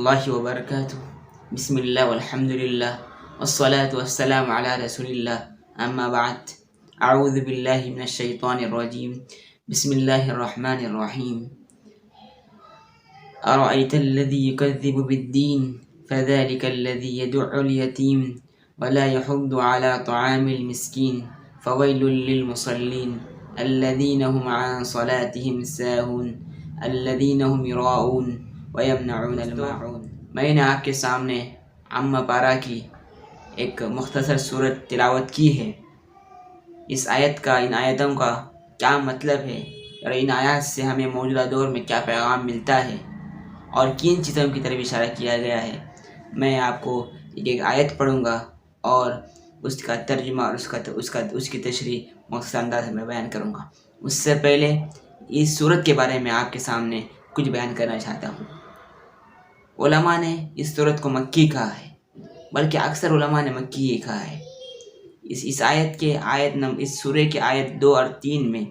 الله وبركاته. بسم الله والحمد لله والصلاة والسلام على رسول الله. أما بعد، أعوذ بالله من الشيطان الرجيم. بسم الله الرحمن الرحيم. أرأيت الذي يكذب بالدين فذلك الذي يدع اليتيم ولا يحض على طعام المسكين فويل للمصلين الذين هم عن صلاتهم ساهون الذين هم يراءون ويمنعون الماعون. میں نے آپ کے سامنے عامہ پارہ کی ایک مختصر صورت تلاوت کی ہے. اس آیت کا، ان آیتوں کا کیا مطلب ہے اور ان آیات سے ہمیں موجودہ دور میں کیا پیغام ملتا ہے اور کن چیزوں کی طرف اشارہ کیا گیا ہے. میں آپ کو ایک آیت پڑھوں گا اور اس کا ترجمہ اور اس کی تشریح مختصر انداز میں بیان کروں گا. اس سے پہلے اس صورت کے بارے میں آپ کے سامنے کچھ بیان کرنا چاہتا ہوں. علماء نے اس صورت کو مکی کہا ہے، بلکہ اکثر علماء نے مکی ہی کہا ہے. اس آیت کے اس سورے کے آیت 2 اور 3 میں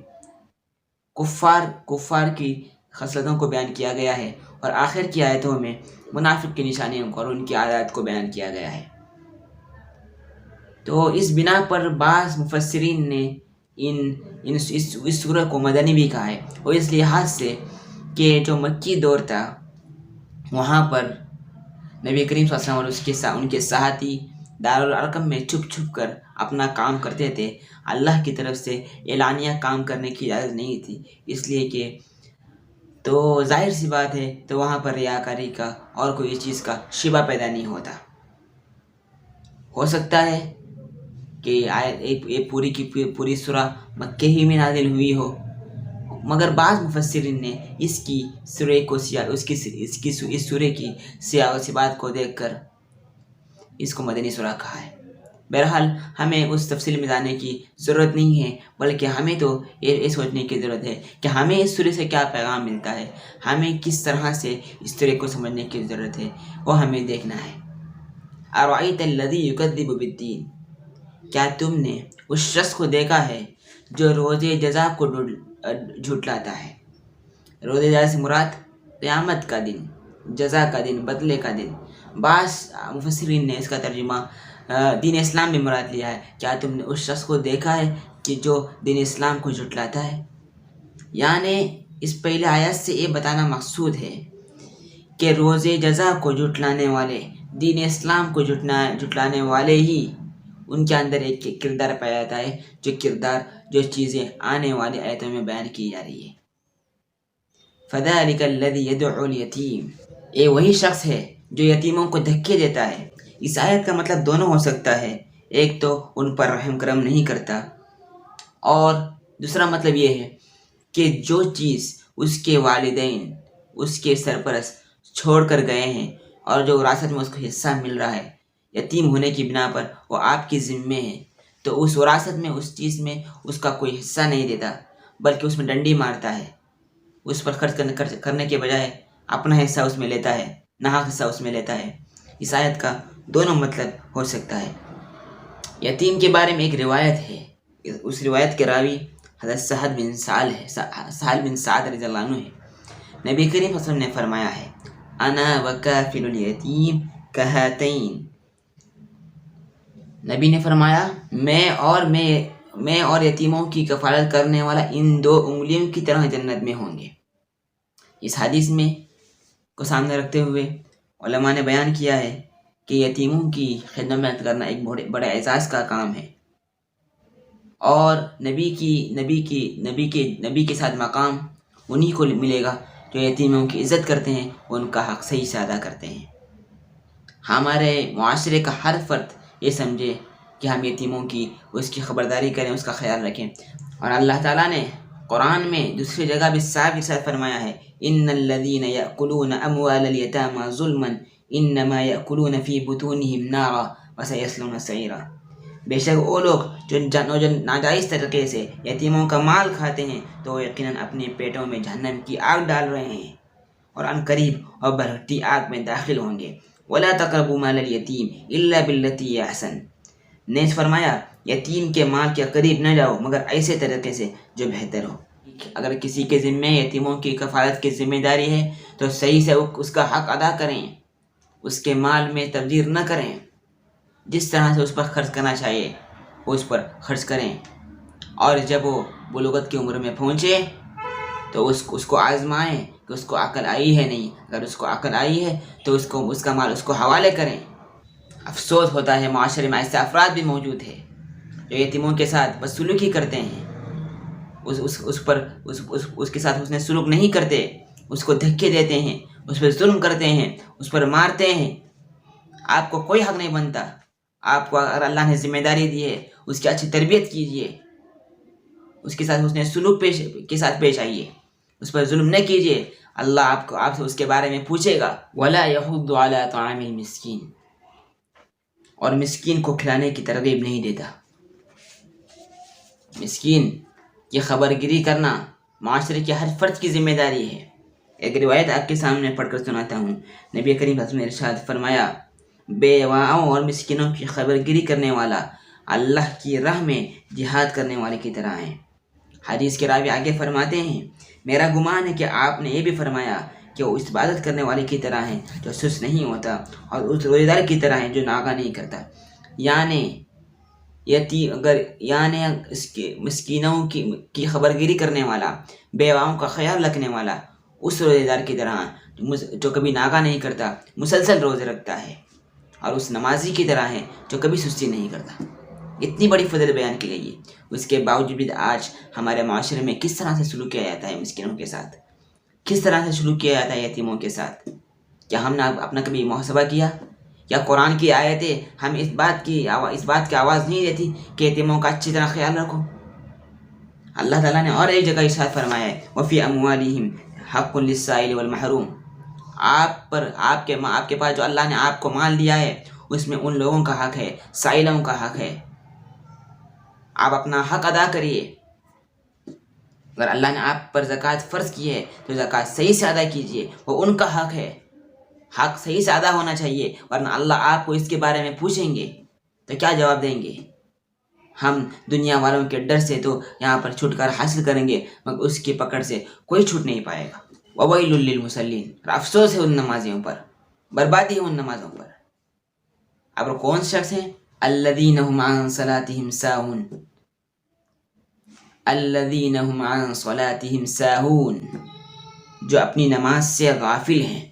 کفار کی خصلتوں کو بیان کیا گیا ہے اور آخر کی آیتوں میں منافق کی نشانیوں کو اور ان کی عادات کو بیان کیا گیا ہے. تو اس بنا پر بعض مفسرین نے اس سورہ کو مدنی بھی کہا ہے، اور اس لحاظ سے کہ جو مکی دور تھا وہاں پر نبی کریم صلی اللہ علیہ وسلم اور ان کے ساتھی دارالارقم میں چھپ چھپ کر اپنا کام کرتے تھے. اللہ کی طرف سے اعلانیہ کام کرنے کی اجازت نہیں تھی، اس لیے کہ تو ظاہر سی بات ہے تو وہاں پر ریاکاری کا اور کوئی چیز کا شبہ پیدا نہیں ہوتا. ہو سکتا ہے کہ ایک پوری کی پوری سورہ مکے ہی میں نازل ہوئی ہو، مگر بعض مفسرین نے اس سورے کی سیاق و سباق کو دیکھ کر اس کو مدنی سورہ کہا ہے. بہرحال ہمیں اس تفصیل میں جانے کی ضرورت نہیں ہے، بلکہ ہمیں تو یہ سوچنے کی ضرورت ہے کہ ہمیں اس سورے سے کیا پیغام ملتا ہے، ہمیں کس طرح سے اس سورے کو سمجھنے کی ضرورت ہے، وہ ہمیں دیکھنا ہے. ارأیت الذی یکذب بالدین، کیا تم نے اس شخص کو دیکھا ہے جو روز جزا کو جھٹلاتا ہے. روز جزا سے مراد قیامت کا دن، جزا کا دن، بدلے کا دن. بعض مفسرین نے اس کا ترجمہ دین اسلام میں مراد لیا ہے. کیا تم نے اس شخص کو دیکھا ہے کہ جو دین اسلام کو جھٹلاتا ہے؟ یعنی اس پہلے آیت سے یہ بتانا مقصود ہے کہ روز جزا کو جھٹلانے والے، دین اسلام کو جھٹلانے والے ہی ان کے اندر ایک کردار پایا جاتا ہے، جو چیزیں آنے والی آیتوں میں بیان کی جا رہی ہے. فَذَلِكَ الَّذِي يَدْعُ الْيَتِيمَ، یہ وہی شخص ہے جو یتیموں کو دھکے دیتا ہے. اس آیت کا مطلب دونوں ہو سکتا ہے، ایک تو ان پر رحم کرم نہیں کرتا، اور دوسرا مطلب یہ ہے کہ جو چیز اس کے والدین، اس کے سرپرست چھوڑ کر گئے ہیں اور جو وراثت میں اس کو حصہ مل رہا ہے، یتیم ہونے کی بنا پر وہ آپ کی ذمے ہے، تو اس وراثت میں، اس چیز میں اس کا کوئی حصہ نہیں دیتا، بلکہ اس میں ڈنڈی مارتا ہے. اس پر خرچ کرنے کے بجائے اپنا حصہ اس میں لیتا ہے، ناحق حصہ اس میں لیتا ہے. اس آیت کا دونوں مطلب ہو سکتا ہے. یتیم کے بارے میں ایک روایت ہے، اس روایت کے راوی حضرت سہل بن سعد رضی اللہ عنہ ہے. نبی کریم صلی اللہ علیہ وسلم نے فرمایا ہے، انا وکافل الیتیم کہاتین. نبی نے فرمایا میں اور یتیموں کی کفالت کرنے والا ان 2 انگلیوں کی طرح جنت میں ہوں گے. اس حدیث میں کو سامنے رکھتے ہوئے علماء نے بیان کیا ہے کہ یتیموں کی خدمت کرنا ایک بڑے اعزاز کا کام ہے، اور نبی کے ساتھ مقام انہی کو ملے گا جو یتیموں کی عزت کرتے ہیں، ان کا حق صحیح سے ادا کرتے ہیں. ہمارے معاشرے کا ہر فرد یہ سمجھے کہ ہم یتیموں کی اس کی خبرداری کریں، اس کا خیال رکھیں. اور اللہ تعالیٰ نے قرآن میں دوسری جگہ بھی صاف ارشاد فرمایا ہے، ان الذین یأکلون اموال الیتامی ظلما انما یأکلون فی بطونہم نارا وسیصلون سعیرا. بے شک وہ لوگ جو ناجائز طریقے سے یتیموں کا مال کھاتے ہیں تو وہ یقیناً اپنے پیٹوں میں جہنم کی آگ ڈال رہے ہیں اور عن قریب اور بھڑکتی آگ میں داخل ہوں گے. ولا تقربوا مال الیتیم الا بالتی ہی احسن. نیز فرمایا یتیم کے مال کے قریب نہ جاؤ مگر ایسے طریقے سے جو بہتر ہو. اگر کسی کے ذمے یتیموں کی کفالت کی ذمہ داری ہے تو صحیح سے اس کا حق ادا کریں. اس کے مال میں تبذیر نہ کریں، جس طرح سے اس پر خرچ کرنا چاہیے وہ اس پر خرچ کریں، اور جب وہ بلوغت کی عمر میں پہنچے تو اس کو آزمائیں کہ اس کو عقل آئی ہے نہیں، اگر اس کو عقل آئی ہے تو اس کا مال اس کو حوالے کریں۔ افسوس ہوتا ہے معاشرے میں ایسے افراد بھی موجود ہیں جو یتیموں کے ساتھ بدسلوکی کرتے ہیں، اس کے ساتھ حسن سلوک نہیں کرتے، اس کو دھکے دیتے ہیں، اس پر ظلم کرتے ہیں، اس پر مارتے ہیں۔ آپ کو کوئی حق نہیں بنتا، آپ کو اگر اللہ نے ذمہ داری دی ہے اس کی اچھی تربیت کیجیے، اس کے ساتھ حسن سلوک کے ساتھ پیش آئیے، اس پر ظلم نہ کیجیے۔ اللہ آپ سے اس کے بارے میں پوچھے گا۔ وَلَا يَحُضُّ عَلَىٰ طَعَامِ الْمِسْكِينِ، اور مسکین کو کھلانے کی ترغیب نہیں دیتا۔ مسکین کی خبر گیری کرنا معاشرے کے ہر فرد کی ذمہ داری ہے۔ ایک روایت آپ کے سامنے پڑھ کر سناتا ہوں۔ نبی کریم صلی اللہ علیہ وسلم نے ارشاد فرمایا، بیواؤں اور مسکینوں کی خبر گیری کرنے والا اللہ کی راہ میں جہاد کرنے والے کی طرح ہے۔ حدیث کے راوی آگے فرماتے ہیں، میرا گمان ہے کہ آپ نے یہ بھی فرمایا کہ وہ اس عبادت کرنے والے کی طرح ہے جو سست نہیں ہوتا، اور اس روزے دار کی طرح ہے جو ناغہ نہیں کرتا۔ یعنی اس کے مسکینوں کی خبر گیری کرنے والا، بیواؤں کا خیال رکھنے والا اس روزے دار کی طرح جو کبھی ناغہ نہیں کرتا، مسلسل روزے رکھتا ہے، اور اس نمازی کی طرح ہے جو کبھی سستی نہیں کرتا۔ اتنی بڑی فضل بیان کی گئی ہے، اس کے باوجود بھی آج ہمارے معاشرے میں کس طرح سے سلوک کیا جاتا ہے مسکینوں کے ساتھ، کس طرح سے سلوک کیا جاتا ہے یتیموں کے ساتھ۔ کیا ہم نے اپنا کبھی محاسبہ کیا؟ یا قرآن کی آیتیں ہم اس بات کی آواز نہیں دیتی کہ یتیموں کا اچھی طرح خیال رکھو؟ اللہ تعالیٰ نے اور ایک جگہ ارشاد فرمایا ہے، وَفِي أَمْوَالِهِمْ حَقٌّ لِلسَّائِلِ وَالْمَحْرُومِ، آپ کے پاس جو اللہ نے آپ کو مال دیا ہے اس میں ان لوگوں کا حق ہے، سائلوں کا حق ہے۔ آپ اپنا حق ادا کریے۔ اگر اللہ نے آپ پر زکوٰۃ فرض کی ہے تو زکوٰۃ صحیح سے ادا کیجیے، وہ ان کا حق ہے، حق صحیح سے ادا ہونا چاہیے، ورنہ اللہ آپ کو اس کے بارے میں پوچھیں گے تو کیا جواب دیں گے؟ ہم دنیا والوں کے ڈر سے تو یہاں پر چھٹکارا حاصل کریں گے، مگر اس کی پکڑ سے کوئی چھوٹ نہیں پائے گا۔ وَوَيْلٌ لِّلْمُصَلِّينَ، افسوس ہے ان نمازیوں پر، بربادی ہے ان نمازوں پر۔ اب کون سے شخص ہیں؟ الَّذِينَ هُمْ عَن صَلَاتِهِمْ سَاهُونَ، الَّذِينَ هُمْ عَن صَلَاتِهِمْ سَاهُونَ، جو اپنی نماز سے غافل ہیں۔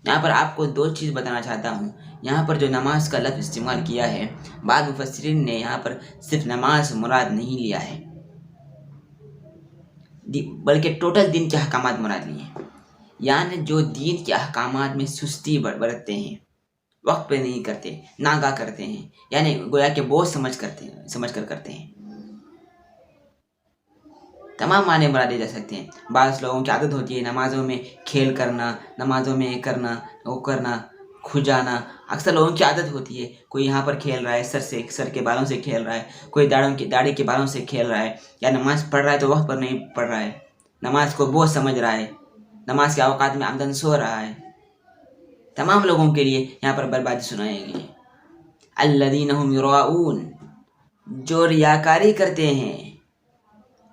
یہاں پر آپ کو دو چیز بتانا چاہتا ہوں۔ یہاں پر جو نماز کا لفظ استعمال کیا ہے، بعض مفسرین نے یہاں پر صرف نماز مراد نہیں لیا ہے، بلکہ ٹوٹل دین کے احکامات مراد لیے ہیں۔ یعنی جو دین کے احکامات میں سستی برتتے ہیں، وقت پہ نہیں کرتے، ناغہ کرتے ہیں، یعنی گویا کہ بوجھ سمجھ کر کرتے ہیں، تمام معنی مراد لے جا سکتے ہیں۔ بعض لوگوں کی عادت ہوتی ہے نمازوں میں کھیل کرنا، نمازوں میں کرنا، وہ کرنا، کھجانا۔ اکثر لوگوں کی عادت ہوتی ہے، کوئی یہاں پر کھیل رہا ہے، سر کے بالوں سے کھیل رہا ہے، کوئی داڑھی کے بالوں سے کھیل رہا ہے، یا نماز پڑھ رہا ہے تو وقت پر نہیں پڑھ رہا ہے، نماز کو بوجھ سمجھ رہا ہے، نماز کے اوقات میں عمدن سو رہا ہے۔ تمام لوگوں کے لیے یہاں پر بربادی سنائی گئی ہے۔ الذین هم یراؤون، جو ریاکاری کرتے ہیں،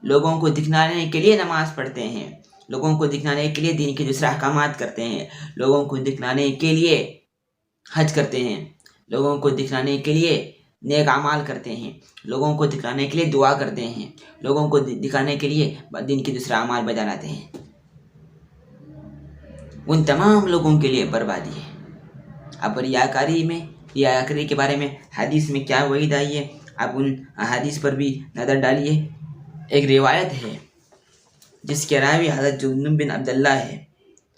لوگوں کو دکھلانے کے لیے نماز پڑھتے ہیں، لوگوں کو دکھلانے کے لیے دین کے دوسرے احکامات کرتے ہیں، لوگوں کو دکھلانے کے لیے حج کرتے ہیں، لوگوں کو دکھلانے کے لیے نیک اعمال کرتے ہیں، لوگوں کو دکھلانے کے لیے دعا کرتے ہیں، لوگوں کو دکھانے کے لیے دین کے دوسرے اعمال بجا لاتے ہیں، ان تمام لوگوں کے لیے بربادی ہے۔ اب ریاکاری کے بارے میں حدیث میں کیا وعید آئی ہے، اب ان احادیث پر بھی نظر ڈالیے۔ ایک روایت ہے جس کے راوی حضرت جندب بن عبداللہ ہے،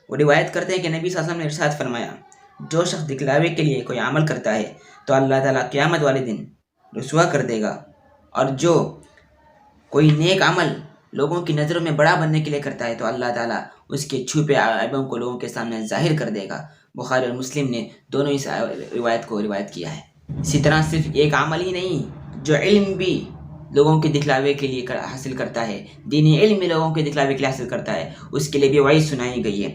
وہ روایت کرتے ہیں کہ نبی صلی اللہ علیہ وسلم نے ارشاد فرمایا، جو شخص دکھلاوے کے لیے کوئی عمل کرتا ہے تو اللہ تعالیٰ قیامت والے دن رسوا کر دے گا، اور جو کوئی نیک عمل لوگوں کی نظروں میں بڑا بننے کے لیے کرتا ہے تو اللہ تعالیٰ اس کے چھپے عیبوں کو لوگوں کے سامنے ظاہر کر دے گا۔ بخاری اور مسلم نے دونوں اس روایت کو روایت کیا ہے۔ اسی طرح صرف ایک عمل ہی نہیں، جو علم بھی لوگوں کے دکھلاوے کے لیے حاصل کرتا ہے، دینی علم بھی لوگوں کے دکھلاوے کے لیے حاصل کرتا ہے، اس کے لیے بھی وعید سنائی گئی ہے۔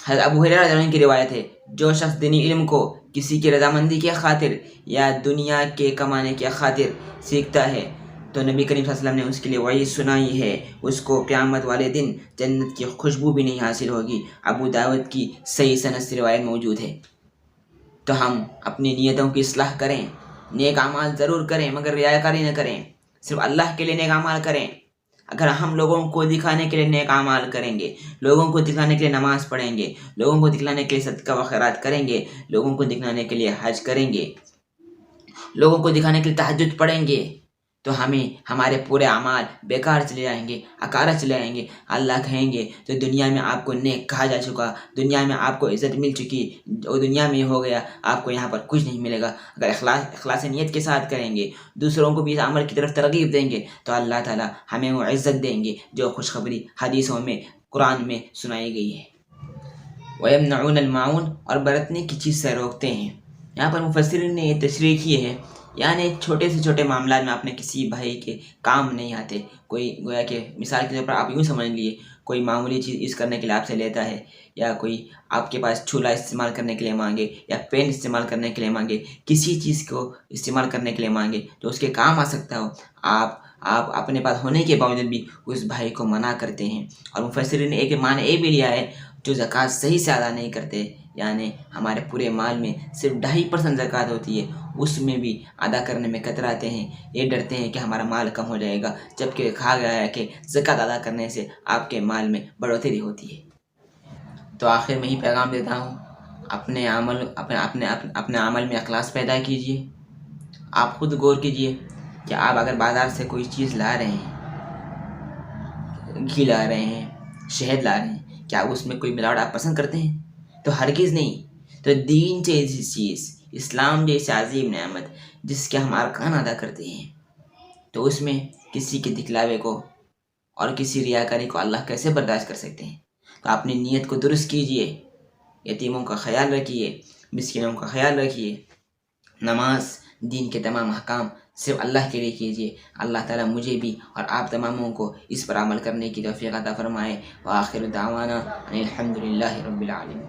حضرت ابو ہریرہ رضی اللہ عنہ کی روایت ہے، جو شخص دینی علم کو کسی کی رضامندی کی خاطر یا دنیا کے کمانے کی خاطر سیکھتا ہے تو نبی کریم صلی اللہ علیہ وسلم نے اس کے لیے وعید سنائی ہے، اس کو قیامت والے دن جنت کی خوشبو بھی نہیں حاصل ہوگی۔ ابو داؤد کی صحیح سند سے روایت موجود ہے۔ تو ہم اپنی نیتوں کی اصلاح کریں، نیک اعمال ضرور کریں مگر ریاکاری نہ کریں، صرف اللہ کے لیے نیک اعمال کریں۔ اگر ہم لوگوں کو دکھانے کے لیے نیک اعمال کریں گے، لوگوں کو دکھانے کے لیے نماز پڑھیں گے، لوگوں کو دکھلانے کے لیے صدقہ و خیرات کریں گے، لوگوں کو دکھانے کے لیے حج کریں گے، لوگوں کو دکھانے کے لیے تہجد پڑھیں گے، تو ہمیں ہمارے پورے اعمال بیکار چلے جائیں گے، اکارہ چلے جائیں گے۔ اللہ کہیں گے تو دنیا میں آپ کو نیک کہا جا چکا، دنیا میں آپ کو عزت مل چکی، اور دنیا میں ہو گیا، آپ کو یہاں پر کچھ نہیں ملے گا۔ اگر اخلاص نیت کے ساتھ کریں گے، دوسروں کو بھی اس عمل کی طرف ترغیب دیں گے، تو اللہ تعالیٰ ہمیں وہ عزت دیں گے جو خوشخبری حدیثوں میں، قرآن میں سنائی گئی ہے۔ وَيَمْنَعُونَ الْمَاعُونَ، اور برتنے کی چیز سے روکتے ہیں۔ یہاں پر مفسرین نے یہ تشریح کی ہے، یعنی چھوٹے سے چھوٹے معاملات میں اپنے کسی بھائی کے کام نہیں آتے۔ کوئی گویا کہ مثال کے طور پر آپ یوں سمجھ لیے، کوئی معمولی چیز یوز کرنے کے لیے آپ سے لیتا ہے، یا کوئی آپ کے پاس چھولا استعمال کرنے کے لیے مانگے، یا پین استعمال کرنے کے لیے مانگے، کسی چیز کو استعمال کرنے کے لیے مانگے جو اس کے کام آ سکتا ہو، آپ اپنے پاس ہونے کے باوجود بھی اس بھائی کو منع کرتے ہیں۔ اور مفسرین نے ایک معنی یہ بھی لیا ہے، جو زکوٰۃ صحیح سے ادا نہیں کرتے، یعنی ہمارے پورے مال میں صرف 2.5% زکوٰۃ ہوتی ہے، اس میں بھی ادا کرنے میں کتراتے ہیں، یہ ڈرتے ہیں کہ ہمارا مال کم ہو جائے گا، جبکہ کہا گیا ہے کہ زکوٰۃ ادا کرنے سے آپ کے مال میں بڑھوتری ہوتی ہے۔ تو آخر میں ہی پیغام دیتا ہوں، اپنے عمل میں اخلاص پیدا کیجیے۔ آپ خود غور کیجیے کہ آپ اگر بازار سے کوئی چیز لا رہے ہیں، گھی لا رہے ہیں، شہد لا رہے ہیں، کیا اس میں کوئی ملاوٹ آپ پسند کرتے ہیں؟ تو ہرگز نہیں۔ تو دین جیسی چیز، اسلام جیسی عظیم نعمت جس کے ہم ارکان ادا کرتے ہیں، تو اس میں کسی کے دکھلاوے کو اور کسی ریاکاری کو اللہ کیسے برداشت کر سکتے ہیں؟ تو اپنی نیت کو درست کیجیے، یتیموں کا خیال رکھیے، مسکینوں کا خیال رکھیے، نماز، دین کے تمام احکام صرف اللہ کے لیے کیجیے۔ اللہ تعالیٰ مجھے بھی اور آپ تماموں کو اس پر عمل کرنے کی توفیق عطا فرمائے۔ وآخر دعوانا ان الحمد للہ رب العالمین۔